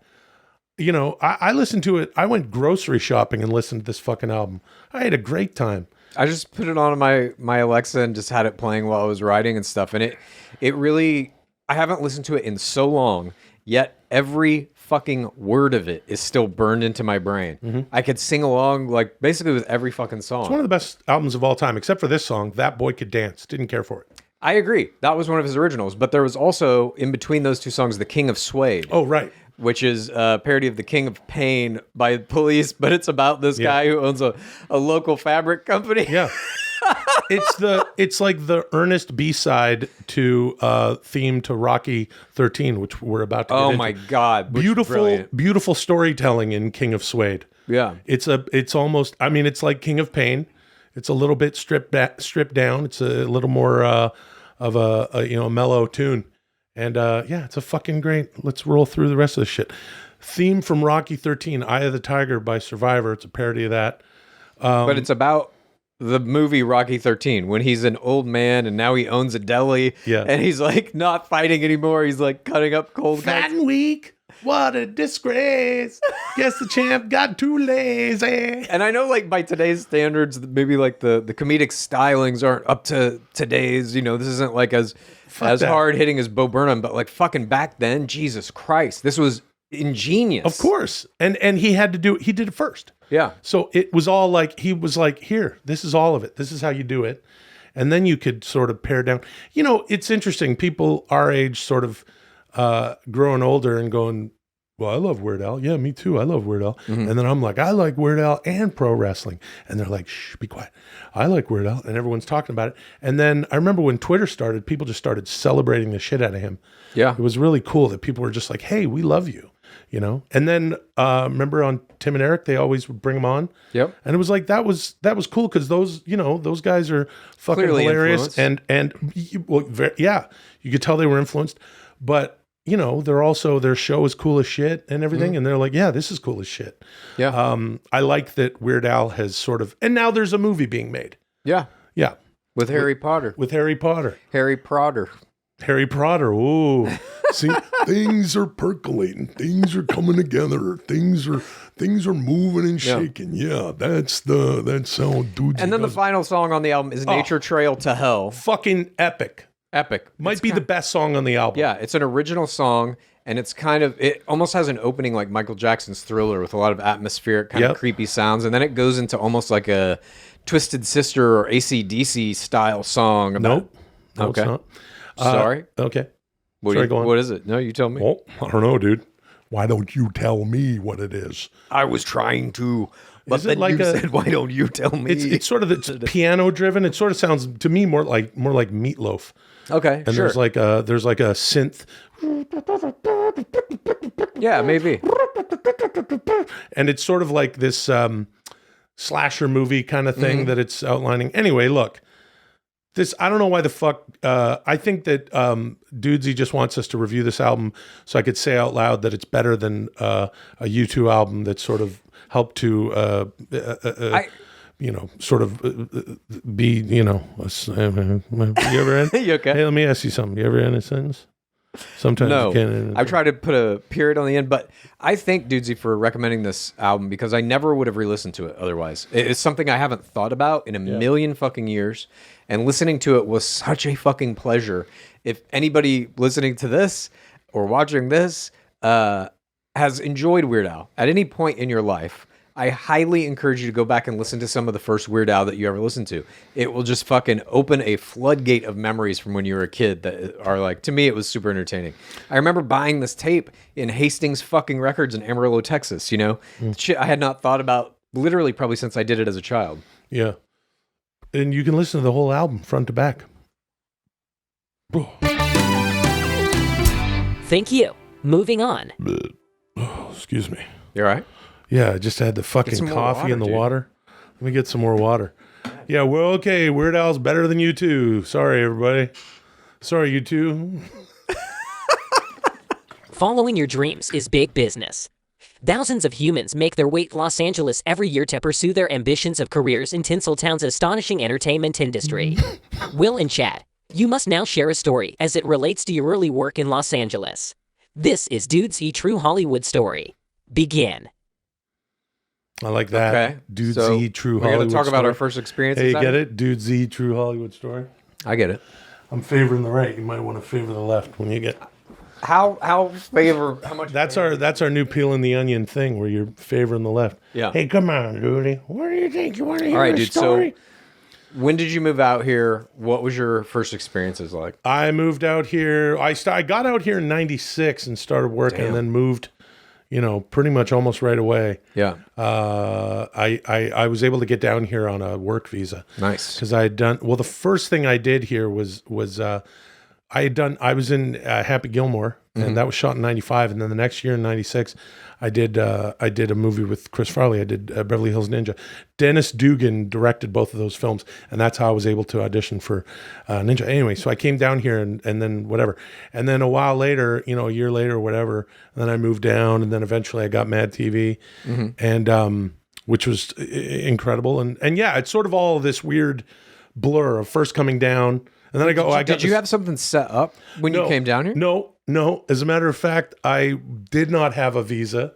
I listened to it. I went grocery shopping and listened to this fucking album. I had a great time. I just put it on my Alexa and just had it playing while I was writing and stuff. And it really, I haven't listened to it in so long, yet every fucking word of it is still burned into my brain. I could sing along like basically with every fucking song. It's one of the best albums of all time, except for this song, That Boy Could Dance. Didn't care for it. I agree. That was one of his originals. But there was also, in between those two songs, The King of Suede. Oh, right. Which is a parody of The King of Pain by Police, but it's about this guy who owns a local fabric company. Yeah. It's like the earnest B-side to theme to Rocky 13, which we're about to get into. Oh my God. Beautiful storytelling in King of Suede. Yeah. It's almost, I mean, it's like King of Pain. It's a little bit stripped down. It's a little more of a mellow tune. And it's a fucking great. Let's roll through the rest of the shit. Theme from Rocky 13, Eye of the Tiger by Survivor. It's a parody of that. But it's about the movie Rocky 13 when he's an old man and now he owns a deli. Yeah. And he's like not fighting anymore. He's like cutting up cold Fat cuts. and weak. What a disgrace. Guess the champ got too lazy. And I know like by today's standards, maybe like the comedic stylings aren't up to today's, this isn't like as hard hitting as Bo Burnham, but like fucking back then, Jesus Christ, this was ingenious. Of course. And he did it first. Yeah. So it was all like, he was like, here, this is all of it. This is how you do it. And then you could sort of pare down. It's interesting. People our age sort of growing older and going, well, I love Weird Al. Yeah, me too. I love Weird Al. And then I'm like, I like Weird Al and pro wrestling. And they're like, shh, be quiet. I like Weird Al. And everyone's talking about it. And then I remember when Twitter started, people just started celebrating the shit out of him. Yeah. It was really cool that people were just like, hey, we love you. And then remember on Tim and Eric, they always would bring him on. Yep. And it was like, that was cool because those guys are fucking clearly hilarious. Influenced. You could tell they were influenced. But they're also, their show is cool as shit and everything. And they're like, yeah, this is cool as shit. Yeah. I like that Weird Al has sort of, and now there's a movie being made. Yeah. Yeah. With Harry Potter. Harry Potter. Ooh. See, things are percolating. Things are coming together. Things are moving and shaking. Yeah, that's how Dudesy And then the final song on the album is Nature Trail to Hell. Fucking epic. Might be the best song on the album. Yeah, it's an original song, and it's it almost has an opening like Michael Jackson's Thriller with a lot of atmospheric, kind of creepy sounds, and then it goes into almost like a Twisted Sister or AC/DC style song. Nope. No, okay. It's not. Sorry. Okay. Go on. What is it? No, you tell me. Oh, I don't know, dude. Why don't you tell me what it is? I was trying to, but then you said, "Why don't you tell me?" It's sort of piano driven. It sort of sounds to me more like Meatloaf. Okay, and sure. there's like a synth. Yeah, maybe. And it's sort of like this slasher movie kind of thing that it's outlining. Anyway, look, this, I don't know why the fuck, I think that Dudesy just wants us to review this album so I could say out loud that it's better than a U2 album that sort of helped to sort of be, you ever in? You okay? Hey, let me ask you something. You ever in a sentence? Sometimes no. you can't. I've tried to put a period on the end, but I thank Dudesy for recommending this album because I never would have re-listened to it otherwise. It's something I haven't thought about in a million fucking years, and listening to it was such a fucking pleasure. If anybody listening to this or watching this has enjoyed Weird Al at any point in your life, I highly encourage you to go back and listen to some of the first Weird Al that you ever listened to. It will just fucking open a floodgate of memories from when you were a kid that are like, to me, it was super entertaining. I remember buying this tape in Hastings fucking Records in Amarillo, Texas, Shit I had not thought about literally probably since I did it as a child. Yeah. And you can listen to the whole album front to back. Thank you. Moving on. Oh, excuse me. You all right? Yeah, I just had the fucking some more coffee water, and the dude. water. Let me get some more water. Yeah, well, okay. Weird Al's better than you two. Sorry, everybody. Sorry, you two. Following your dreams is big business. Thousands of humans make their way to Los Angeles every year to pursue their ambitions of careers in Tinseltown's astonishing entertainment industry. Will and Chad, you must now share a story as it relates to your early work in Los Angeles. This is Dudesy True Hollywood Story. Begin. I like that. Okay. Dude So Z True we're Hollywood going to talk about Story. our first experience. Hey, you inside get it? it? Dude Z True Hollywood Story. I get it. I'm favoring the right. You might want to favor the left when you get. How much? That's our new peeling the onion thing where you're favoring the left. Yeah. Hey, come on, Rudy. What do you think? You want to hear All right, a dude. story? So, when did you move out here? What was your first experiences like? I moved out here. I got out here in '96 and started working, and then moved. Pretty much almost right away. Yeah. I was able to get down here on a work visa. Nice. Because I had done the first thing I did here was I was in Happy Gilmore, and that was shot in '95, and then the next year in '96, I did a movie with Chris Farley. I did Beverly Hills Ninja. Dennis Dugan directed both of those films, and that's how I was able to audition for Ninja. Anyway, so I came down here, and then whatever, and then a while later, a year later, or whatever, and then I moved down, and then eventually I got Mad TV, and which was incredible, and yeah, it's sort of all this weird blur of first coming down. And then I go, Did you have something set up when you came down here? No. As a matter of fact, I did not have a visa.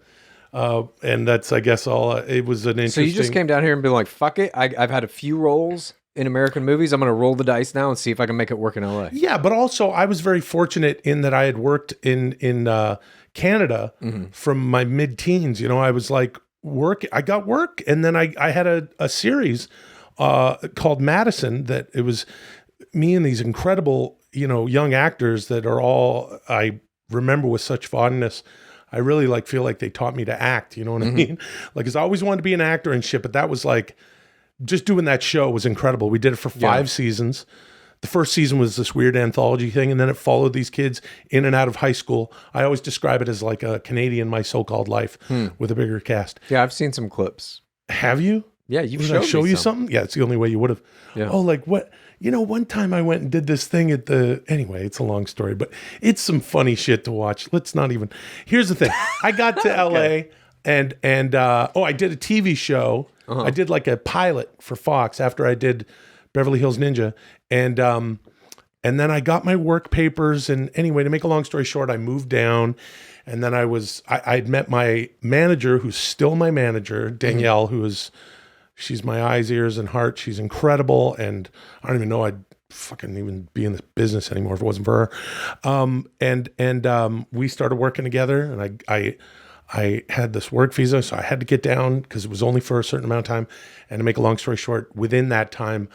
And that's, I guess, all. It was an interesting... So you just came down here and been like, fuck it. I've had a few roles in American movies. I'm going to roll the dice now and see if I can make it work in LA. Yeah, but also I was very fortunate in that I had worked in Canada from my mid-teens. I was like, I got work. And then I had a series called Madison that it was... me and these incredible, young actors that are all I remember with such fondness. I really feel like they taught me to act. You know what I mean? Cause I always wanted to be an actor and shit, but that was just doing that show was incredible. We did it for 5 seasons. The first season was this weird anthology thing, and then it followed these kids in and out of high school. I always describe it as like a Canadian My So-Called Life with a bigger cast. Yeah, I've seen some clips. Have you? Yeah, you've Did I showed show me you some. something? Yeah, it's the only way you would have. Yeah. Oh, what? One time I went and did this thing at anyway, it's a long story, but it's some funny shit to watch. Let's not even, here's the thing. I got to LA and I did a TV show. I did a pilot for Fox after I did Beverly Hills Ninja. And then I got my work papers. And anyway, to make a long story short, I moved down. And then I'd met my manager, who's still my manager, Danielle, she's my eyes, ears, and heart. She's incredible. And I don't even know I'd fucking even be in this business anymore if it wasn't for her. And we started working together, and I had this work visa, so I had to get down because it was only for a certain amount of time. And to make a long story short, within that time,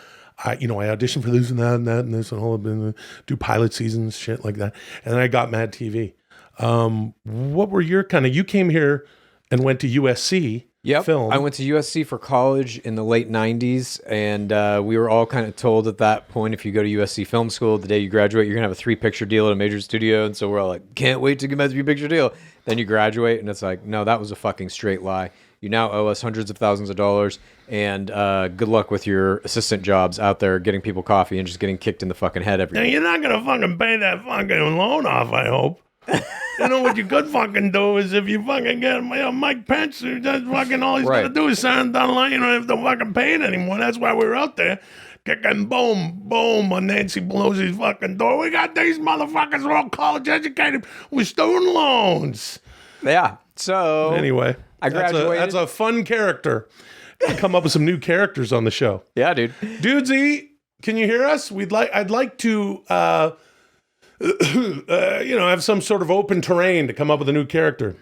I auditioned for this and that and this and all, do pilot seasons, shit like that. And then I got Mad TV. What were your you came here and went to USC? Yep. Film. I went to USC for college in the late 90s, and we were all kind of told at that point, if you go to USC Film School, the day you graduate, you're going to have a 3-picture deal at a major studio, and so we're all like, can't wait to get my 3-picture deal. Then you graduate, and it's like, no, that was a fucking straight lie. You now owe us hundreds of thousands of dollars, and good luck with your assistant jobs out there getting people coffee and just getting kicked in the fucking head every Now, day. you're not going to fucking pay that fucking loan off, I hope. What you could fucking do is if you fucking get Mike Pence, who does fucking all he's got to do is sign down the line. You don't have to fucking pay it anymore. That's why we were out there kicking boom on Nancy Pelosi's fucking door. We got these motherfuckers who are all college educated with student loans. Yeah. So Anyway, I graduated. That's a fun character. Gotta come up with some new characters on the show. Yeah, dude. Dudesy, can you hear us? I'd like to have some sort of open terrain to come up with a new character.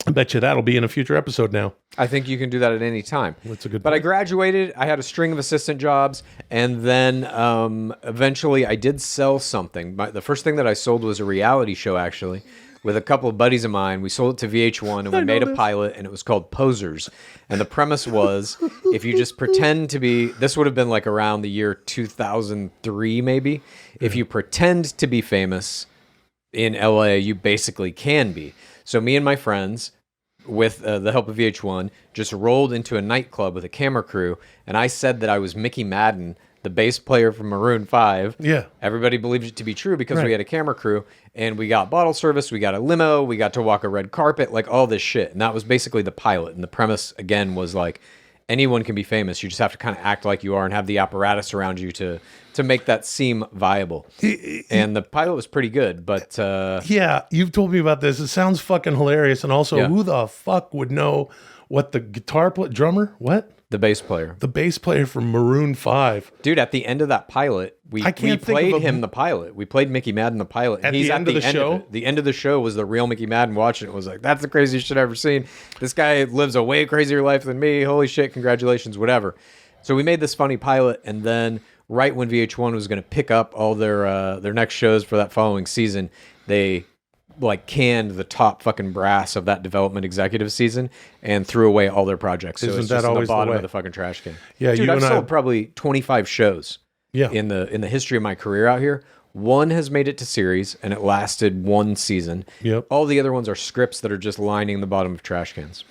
I bet you that'll be in a future episode now. I think you can do that at any time. That's a good But I point. graduated. I had a string of assistant jobs, and then eventually I did sell something. The first thing that I sold was a reality show, actually, with a couple of buddies of mine. We sold it to VH1, and we made a pilot, and it was called Posers. And the premise was, if you just pretend to be, this would have been like around the year 2003, maybe. If you pretend to be famous in LA, you basically can be. So me and my friends with the help of VH1, just rolled into a nightclub with a camera crew, and I said that I was Mickey Madden, the bass player from Maroon 5. Yeah. Everybody believed it to be true because Right. we had a camera crew, and we got bottle service, we got a limo, we got to walk a red carpet, like all this shit. And that was basically the pilot. And the premise, again, was like, anyone can be famous. You just have to kind of act like you are and have the apparatus around you to make that seem viable. And the pilot was pretty good, but Yeah, you've told me about this. It sounds fucking hilarious. And also, Yeah. who the fuck would know what the drummer? What? the bass player. The bass player from Maroon 5. Dude, at the end of that pilot, we I can't think played of a- him the pilot. We played Mickey Madden the pilot. At the end of the show? it. The end of the show was the real Mickey Madden watching it. Was like, that's the craziest shit I've ever seen. This guy lives a way crazier life than me. Holy shit, congratulations, whatever. So we made this funny pilot, and then right when VH1 was going to pick up all their next shows for that following season, they like canned the top fucking brass of that development executive season and threw away all their projects. So Isn't it's that just in the always the bottom way? of the fucking trash can. Yeah, Dude, you I've and I- sold probably 25 shows Yeah. in the history of my career out here. One has made it to series, and it lasted one season. Yep. All the other ones are scripts that are just lining the bottom of trash cans.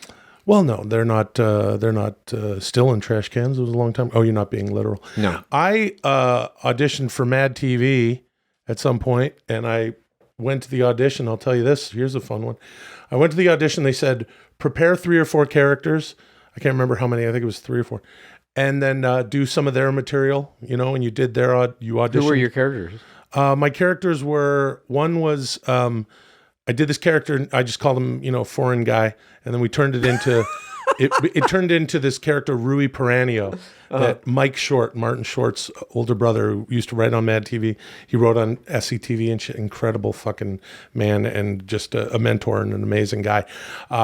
Well, no, they're not. They're not still in trash cans. It was a long time. Oh, you're not being literal. No. I auditioned for Mad TV at some point, and I went to the audition. I'll tell you this. Here's a fun one. I went to the audition. They said prepare 3 or 4 characters. I can't remember how many. I think it was 3 or 4, and then do some of their material. You know, and you did their you auditioned. Who were your characters? My characters were, one was, I did this character, and I just called him, foreign guy. And then we turned it into, it turned into this character, Rui Peranio, that Mike Short, Martin Short's older brother, who used to write on Mad TV. He wrote on SCTV and shit. Incredible fucking man, and just a mentor and an amazing guy.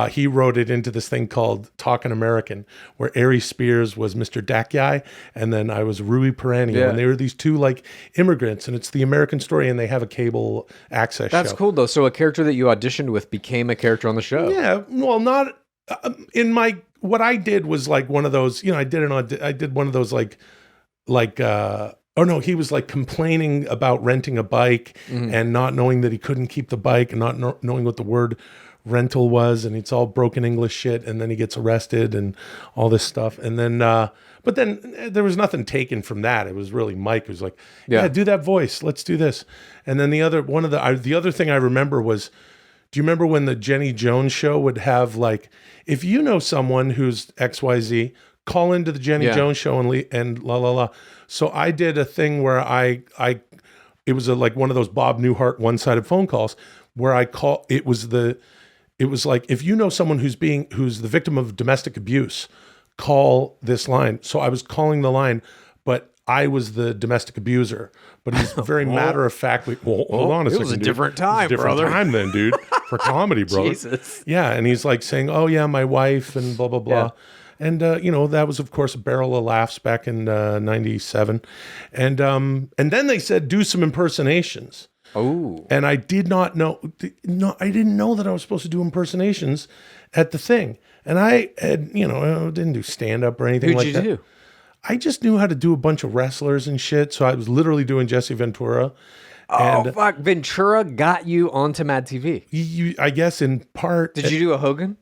He wrote it into this thing called Talkin' American, where Ari Spears was Mr. Dakyai, and then I was Rui Peranio. Yeah. And they were these 2 like immigrants, and it's the American story, and they have a cable access That's show. cool, though. So a character that you auditioned with became a character on the show. Yeah, well, not in my. What I did was like one of those. I did one of those oh no, he was like complaining about renting a bike and not knowing that he couldn't keep the bike and not knowing what the word rental was, and it's all broken English shit, and then he gets arrested and all this stuff, and then but then there was nothing taken from that. It was really Mike who was like, yeah, do that voice, let's do this. And then the other thing I remember was, do you remember when the Jenny Jones show would have like, if you know someone who's XYZ, call into the Jenny Jones show and la la la. So I did a thing where it was like one of those Bob Newhart one-sided phone calls where it was like, if you know someone who's the victim of domestic abuse, call this line. So I was calling the line, but I was the domestic abuser. But he's very matter of factly. Well, hold on a second. was a dude. different time, It was a different brother. time then, dude, for comedy, brother. Jesus. Yeah, and he's like saying, "Oh yeah, my wife," and blah blah blah. Yeah. And that was of course a barrel of laughs back in '97, and then they said do some impersonations. Oh. And I did not know. No, I didn't know that I was supposed to do impersonations at the thing. And I had, didn't do stand up or anything Who'd like you that. do? I just knew how to do a bunch of wrestlers and shit. So I was literally doing Jesse Ventura. Oh, fuck. Ventura got you onto Mad TV. I guess in part. Did you do a Hogan?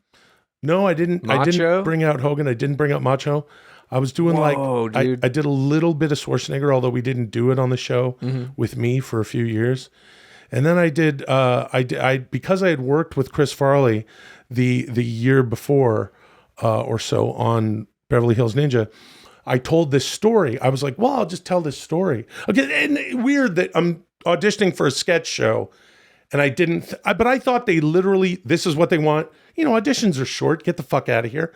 No, I didn't. I Macho? didn't bring out Hogan. I didn't bring out Macho. I was doing Whoa, dude. I did a little bit of Schwarzenegger, although we didn't do it on the show with me for a few years. And then I did. Because I had worked with Chris Farley the year before or so on Beverly Hills Ninja. I told this story. I was like, well, I'll just tell this story. Okay, and weird that I'm auditioning for a sketch show, and I didn't. But I thought they literally, this is what they want. Auditions are short. Get the fuck out of here.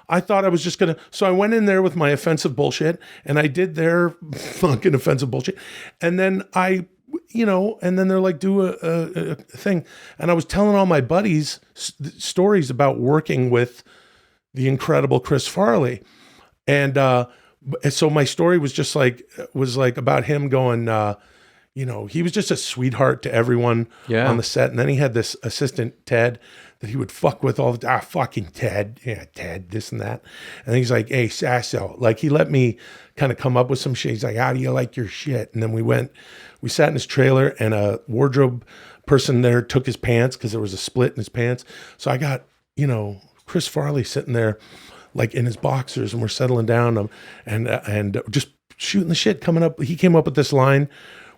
I thought I was just gonna. So I went in there with my offensive bullshit, and I did their fucking offensive bullshit, and then and then they're like, do a thing, and I was telling all my buddies stories about working with the incredible Chris Farley, and so my story was just like about him going, he was just a sweetheart to everyone on the set, and then he had this assistant Ted that he would fuck with all the fucking Ted, Ted, this and that, and he's like, hey Sasso, like he let me kind of come up with some shit. He's like, how do you like your shit? And then we sat in his trailer, and a wardrobe person there took his pants because there was a split in his pants, so I got Chris Farley sitting there, like in his boxers, and we're settling down, and just shooting the shit. Coming up, he came up with this line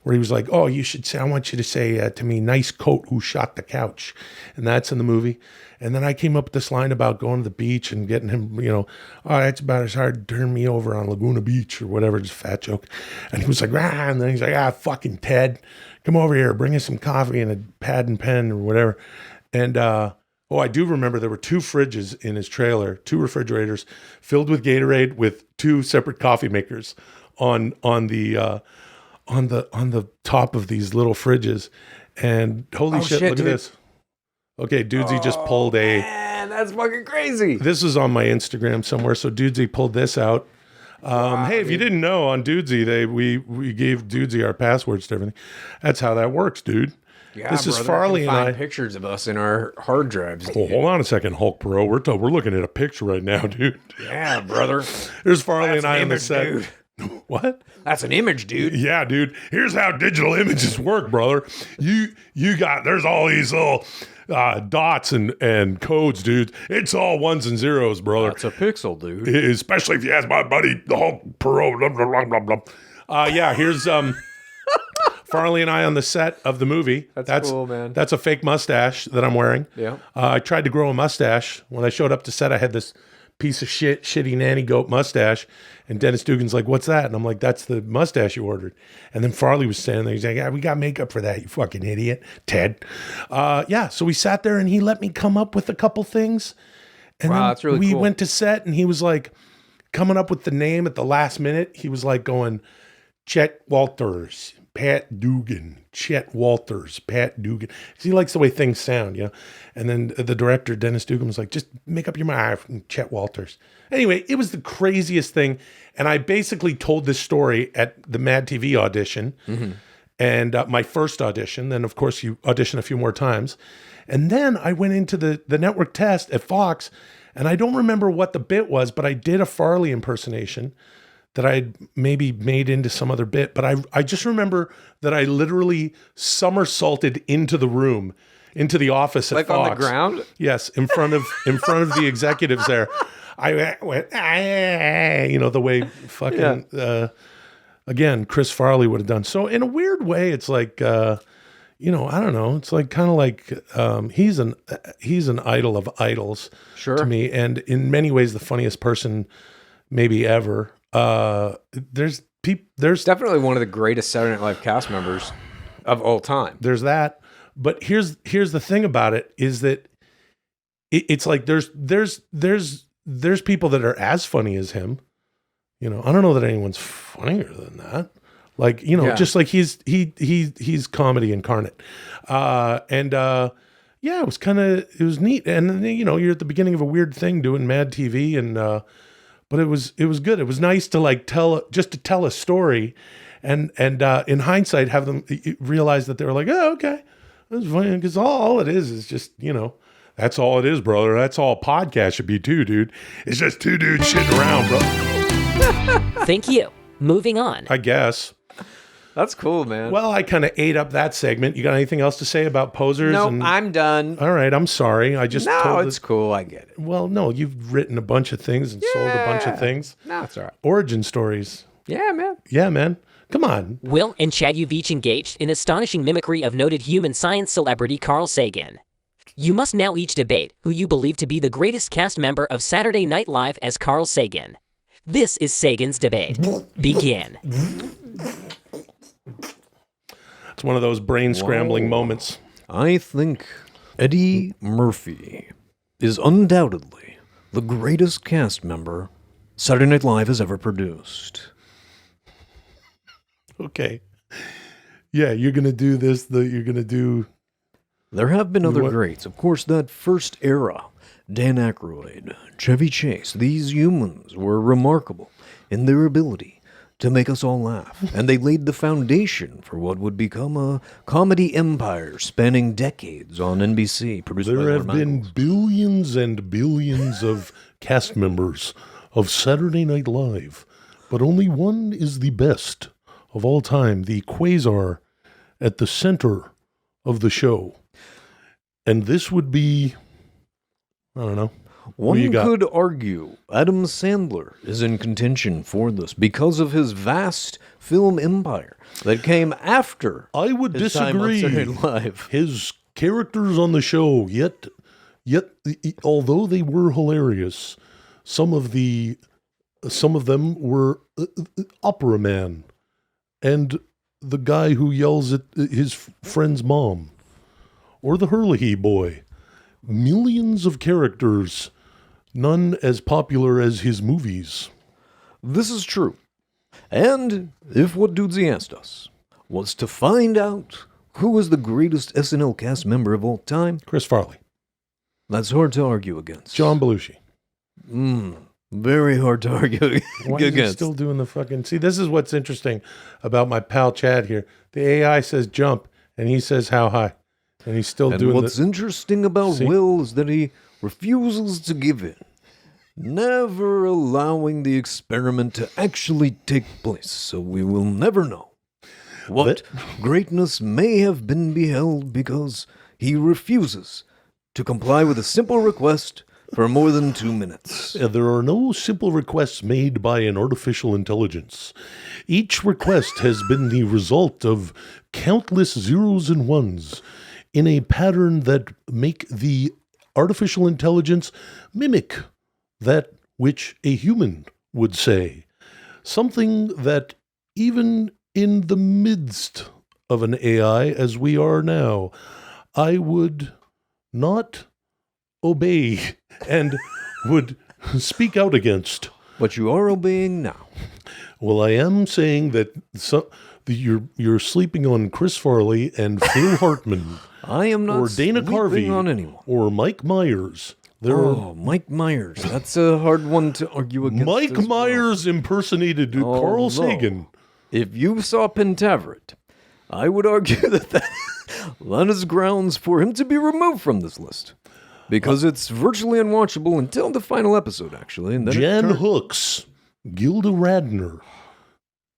where he was like, "Oh, you should say, I want you to say to me, nice coat, who shot the couch," and that's in the movie. And then I came up with this line about going to the beach and getting him, oh, that's about as hard to turn me over on Laguna Beach or whatever, just a fat joke. And he was like, and then he's like, fucking Ted, come over here, bring us some coffee and a pad and pen or whatever. And, I do remember there were 2 fridges in his trailer, 2 refrigerators filled with Gatorade with 2 separate coffee makers on the top of these little fridges. And holy shit, look dude. at this. Okay, Dudesy just pulled a... Man, that's fucking crazy. This is on my Instagram somewhere, so Dudesy pulled this out. Hey, if you didn't know, on Dudesy, we gave Dudesy our passwords to everything. That's how that works, dude. Yeah, this is brother, Farley and find I. pictures of us in our hard drives. Oh, hold on a second, Hulk Pro. We're looking at a picture right now, dude. Yeah, brother. There's Farley That's and I an on the image, set. dude. What? That's an image, dude. Yeah, dude. Here's how digital images work, brother. There's all these little dots and codes, dude. It's all ones and zeros, brother. That's a pixel, dude. Especially if you ask my buddy, the Hulk Pro, blah, blah, blah, blah, blah. Here's Farley and I on the set of the movie. That's cool, man. That's a fake mustache that I'm wearing. Yeah. I tried to grow a mustache. When I showed up to set, I had this piece of shitty nanny goat mustache. And Dennis Dugan's like, "What's that?" And I'm like, "That's the mustache you ordered." And then Farley was standing there. He's like, "Yeah, we got makeup for that, you fucking idiot, Ted." So we sat there and he let me come up with a couple things. And Wow, then that's really we cool. went to set and he was like coming up with the name at the last minute. He was like going, Chet Walters, Pat Dugan, Chet Walters, Pat Dugan. 'Cause he likes the way things sound, And then the director, Dennis Dugan, was like, "Just make up your mind, Chet Walters." Anyway, it was the craziest thing. And I basically told this story at the Mad TV audition and my first audition. Then, of course, you audition a few more times. And then I went into the network test at Fox, and I don't remember what the bit was, but I did a Farley impersonation that I maybe made into some other bit. But I just remember that I literally somersaulted into the room, into the office at Like Fox. on the ground? Yes, in front of the executives there. I went, the way fucking, again, Chris Farley would have done. So in a weird way, it's like, I don't know. It's like kind of like he's an idol of idols to me, and in many ways the funniest person maybe ever. There's Definitely one of the greatest Saturday Night Live cast members of all time. there's that, but here's the thing about it is that it's like there's people that are as funny as him. I don't know that anyone's funnier than that. Like, just like he's comedy incarnate. It was neat. And then, you're at the beginning of a weird thing doing Mad TV and, but it was good. It was nice to like tell a story and in hindsight, have them realize that they were like, "Oh, okay. That's funny." Because all it is just, that's all it is, brother. That's all a podcast should be too, dude. It's just 2 dudes shitting around, bro. Thank you. Moving on. I guess. That's cool, man. Well, I kind of ate up that segment. You got anything else to say about posers? No, and... I'm done. All right, I'm sorry. I just No, told it's cool. I get it. Well, no, you've written a bunch of things and sold a bunch of things. No, it's all right. Origin stories. Yeah, man. Yeah, man. Come on. Will and Yankovic engaged in astonishing mimicry of noted human science celebrity Carl Sagan. You must now each debate who you believe to be the greatest cast member of Saturday Night Live as Carl Sagan. This is Sagan's debate. Begin. It's one of those brain scrambling moments. I think Eddie Murphy is undoubtedly the greatest cast member Saturday Night Live has ever produced. Okay. Yeah, you're going to do this. You're going to do... There have been other What? greats. Of course, that first era, Dan Aykroyd, Chevy Chase, these humans were remarkable in their ability to make us all laugh. And they laid the foundation for what would become a comedy empire spanning decades on NBC, produced by There have Lorne been Michaels. billions and billions of cast members of Saturday Night Live, but only one is the best of all time, the quasar at the center of the show. And this would be, I don't know. One you got? could argue Adam Sandler is in contention for this because of his vast film empire that came after I would his time on disagree. Saturday Night Live. His characters on the show, yet, although they were hilarious, some of them were Opera Man, and the guy who yells at his friend's mom, or the Hurley boy. Millions of characters, none as popular as his movies. This is true. And if what Dudesy asked us was to find out who was the greatest SNL cast member of all time, Chris Farley, that's hard to argue against. John Belushi. Very hard to argue Why is he against. still doing the fucking... See, this is what's interesting about my pal Chad here. The AI says jump, and he says how high. And he's still And doing what's interesting about See? Will is that he refuses to give in, never allowing the experiment to actually take place, so we will never know what greatness may have been beheld because he refuses to comply with a simple request for more than 2 minutes. There are no simple requests made by an artificial intelligence. Each request has been the result of countless zeros and ones in a pattern that make the artificial intelligence mimic that which a human would say. Something that even in the midst of an AI, as we are now, I would not obey and would speak out against. But you are obeying now. Well, I am saying that you're sleeping on Chris Farley and Phil Hartman I am not or Dana sleeping Carvey on anyone. or Mike Myers. There are Mike Myers. That's a hard one to argue against. Mike as well. Myers impersonated Carl no. Sagan. If you saw Pentaveret, I would argue that is grounds for him to be removed from this list. Because it's virtually unwatchable until the final episode, actually. And then Jan Hooks, Gilda Radner,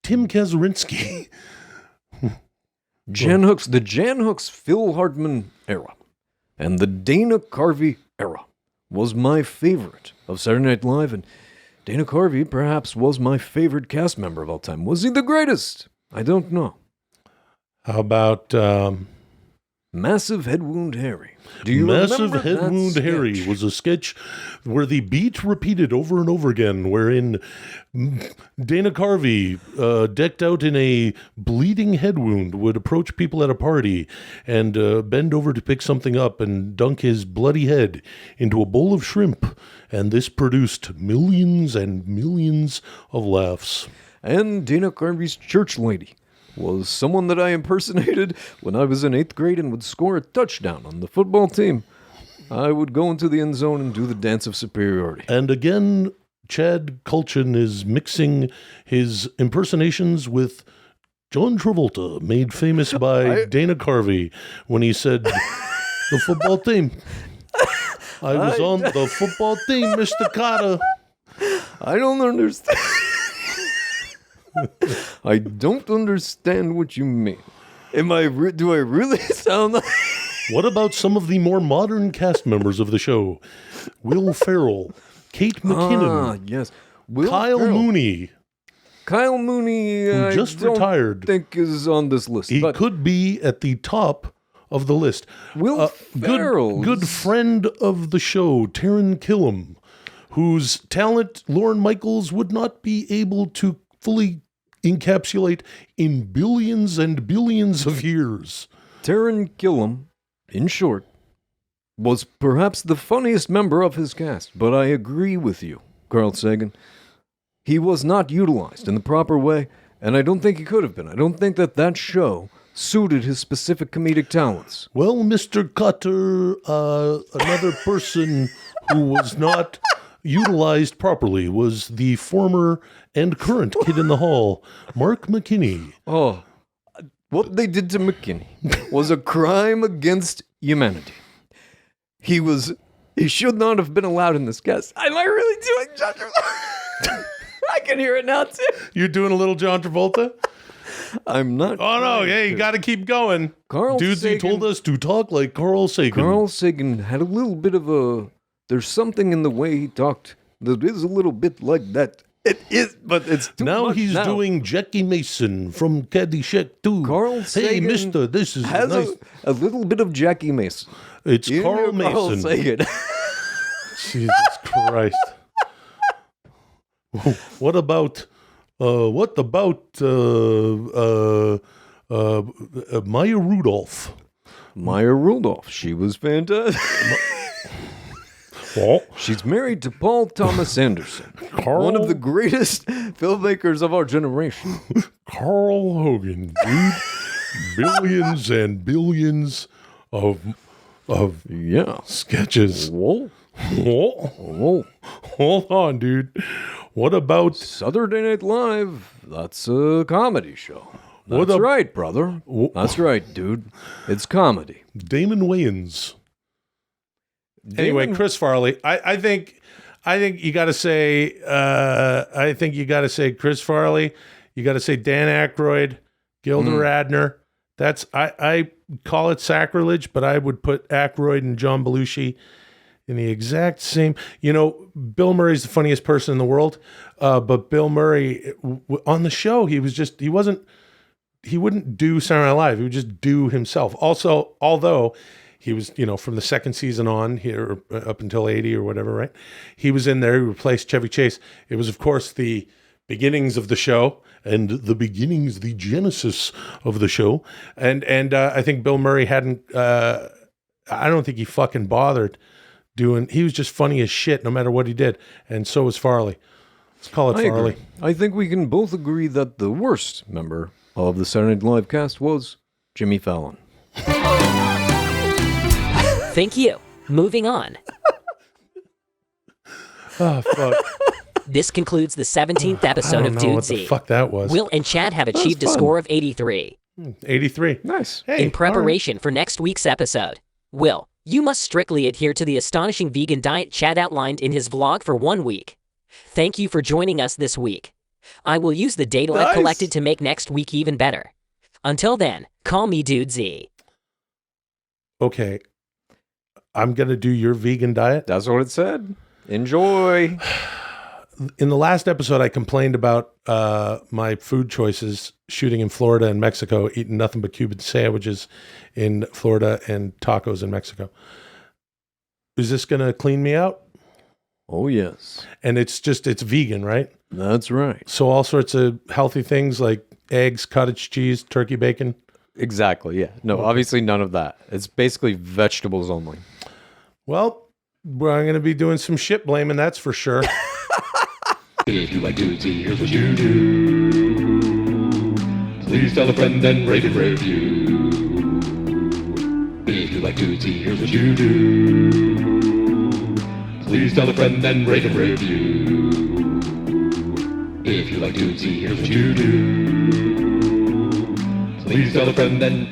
Tim Kazurinsky. the Jan Hooks Phil Hartman era and the Dana Carvey era was my favorite of Saturday Night Live, and Dana Carvey perhaps was my favorite cast member of all time. Was he the greatest? I don't know. How about Massive Head Wound Harry? Do you Massive remember Head that Wound sketch? Harry was a sketch where the beat repeated over and over again, wherein Dana Carvey, decked out in a bleeding head wound, would approach people at a party and bend over to pick something up and dunk his bloody head into a bowl of shrimp. And this produced millions and millions of laughs. And Dana Carvey's church lady was someone that I impersonated when I was in 8th grade and would score a touchdown on the football team. I would go into the end zone and do the dance of superiority. And again, Chad Kultgen is mixing his impersonations with John Travolta, made famous by Dana Carvey, when he said, the football team. I was on the football team, Mr. Carter. I don't understand. I don't understand what you mean. Do I really sound like... What about some of the more modern cast members of the show? Will Ferrell, Kate McKinnon, yes. Kyle Ferrell. Mooney. Kyle Mooney, I just don't retired. think is on this list. He but could be at the top of the list. Will Ferrell. Good friend of the show, Taran Killam, whose talent Lorne Michaels would not be able to fully encapsulate in billions and billions of years. Taran Killam, in short, was perhaps the funniest member of his cast, but I agree with you, Carl Sagan. He was not utilized in the proper way, and I don't think he could have been. I don't think that show suited his specific comedic talents. Well, Mr. Cutter, another person who was not utilized properly was the former and current Kid in the Hall, Mark McKinney. Oh, what they did to McKinney was a crime against humanity. He should not have been allowed in this cast. Am I really doing John Travolta? I can hear it now, too. You're doing a little John Travolta? I'm not. Oh, no, trying yeah, you to. got to keep going. Carl Dudesy Sagan- told us to talk like Carl Sagan. Carl Sagan had a little bit of a there's something in the way he talked that is a little bit like that. It is, but it's too Now much he's now. doing Jackie Mason from Caddyshack 2. Carl Hey, Sagan mister, this is has nice. a little bit of Jackie Mason. It's In Carl your Carl Mason. Sagan. Jesus Christ. What about Maya Rudolph? Maya Rudolph. She was fantastic. Well, She's married to Paul Thomas Anderson, one of the greatest filmmakers of our generation. Carl Hogan, dude. Billions and billions of Yeah. sketches. Whoa. Whoa. Whoa. Hold on, dude. What about Saturday Night Live. That's a comedy show. What That's a- right, brother. That's right, dude. It's comedy. Damon Wayans? Anyway, Damon- Chris Farley. I think you got to say. I think you got to say Chris Farley. You got to say Dan Aykroyd, Gilda Radner. That's I call it sacrilege, but I would put Aykroyd and John Belushi in the exact same. You know, Bill Murray's the funniest person in the world, but Bill Murray on the show, he wouldn't do Saturday Night Live. He would just do himself. Also, although he was, from the second season on here up until 80 or whatever, right? He was in there. He replaced Chevy Chase. It was, of course, the beginnings of the show and the genesis of the show. And I think Bill Murray hadn't, I don't think he fucking bothered doing, he was just funny as shit no matter what he did. And so was Farley. Let's call it I Farley. agree. I think we can both agree that the worst member of the Saturday Night Live cast was Jimmy Fallon. Thank you. Moving on. Oh, fuck. This concludes the 17th I episode don't of know what the Dudesy. fuck that was. Will and Chad have achieved a score of 83. 83. Nice. Hey, In preparation for next week's episode, Will, you must strictly adhere to the astonishing vegan diet Chad outlined in his vlog for 1 week. Thank you for joining us this week. I will use the data I've collected to make next week even better. Until then, call me Dudesy. Okay. I'm going to do your vegan diet. That's what it said. Enjoy. In the last episode, I complained about my food choices shooting in Florida and Mexico, eating nothing but Cuban sandwiches in Florida and tacos in Mexico. Is this going to clean me out? Oh, yes. And it's vegan, right? That's right. So all sorts of healthy things like eggs, cottage cheese, turkey bacon. Exactly, yeah. No, obviously none of that. It's basically vegetables only. Well, I'm going to be doing some shit blaming, that's for sure. If you like Dudesy, here's what you do. Please tell a friend and rate and review. If you like Dudesy, here's what you do. Please tell a friend and rate and review. If you like Dudesy, here's what you do. Please tell a friend and